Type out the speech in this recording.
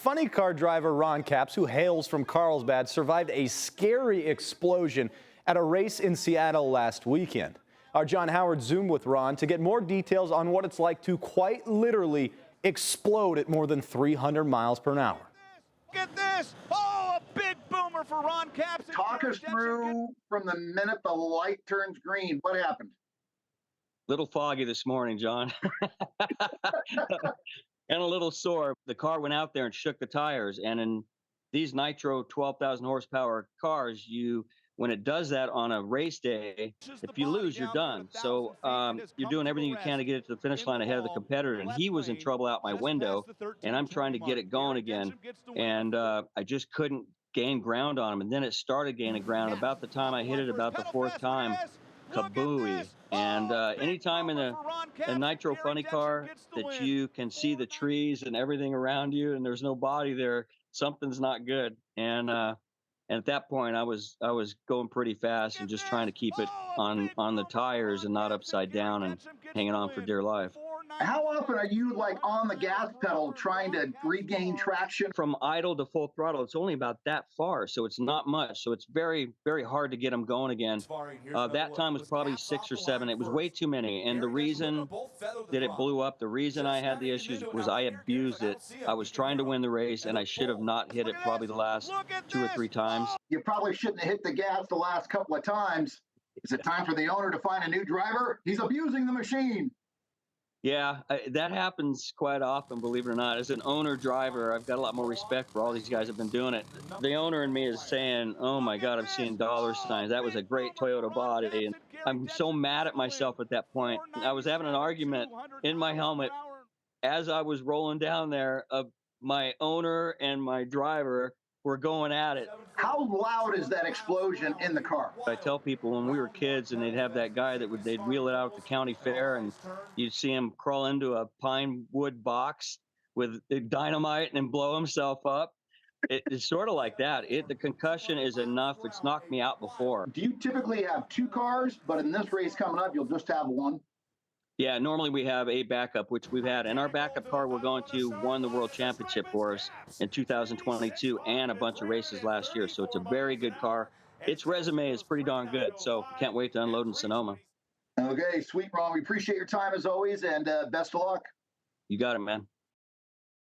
Funny car driver Ron Capps, who hails from Carlsbad, survived a scary explosion at a race in Seattle last weekend. Our John Howard zoomed with Ron to get more details on what it's like to quite literally explode at more than 300 miles per hour. Look at this! Oh, a big boomer for Ron Capps. Talk us through from the minute the light turns green. What happened? Little foggy this morning, John, and a little sore. The car went out there and shook the tires. And in these nitro 12,000 horsepower cars, when it does that on a race day, if you lose, you're done. So you're doing everything you can to get it to the finish line ahead of the competitor. And he was in trouble out my window, and I'm trying to get it going again. And I just couldn't gain ground on him. And then it started gaining ground. About the time I hit it, about the fourth time, kabooey. And anytime in a nitro funny car that you can see the trees and everything around you and there's no body there, something's not good. And at that point I was going pretty fast and just trying to keep it on the tires and not upside down and hanging on for dear life. How often are you like on the gas pedal trying to regain traction? From idle to full throttle, it's only about that far, so it's not much. So it's very, very hard to get them going again. That time was probably 6 or 7. It was way too many. And the reason that it blew up, the reason I had the issues was I abused it. I was trying to win the race, and I should have not hit it probably the last 2 or 3 times. You probably shouldn't have hit the gas the last couple of times. Is it time for the owner to find a new driver? He's abusing the machine. Yeah, that happens quite often, believe it or not. As an owner driver, I've got a lot more respect for all these guys that have been doing it. The owner in me is saying, oh my God, I'm seeing dollar signs. That was a great Toyota body. And I'm so mad at myself at that point. I was having an argument in my helmet as I was rolling down there of my owner and my driver were going at it. How loud is that explosion in the car? I tell people when we were kids and they'd have that guy they'd wheel it out at the county fair and you'd see him crawl into a pine wood box with dynamite and blow himself up. It's sort of like that. The concussion is enough. It's knocked me out before. Do you typically have 2 cars, but in this race coming up, you'll just have 1? Yeah, normally we have a backup, which we've had. And our backup car we're going to won the World Championship for us in 2022 and a bunch of races last year. So it's a very good car. Its resume is pretty darn good. So can't wait to unload in Sonoma. Okay, sweet, Ron. We appreciate your time as always, and best of luck. You got it, man.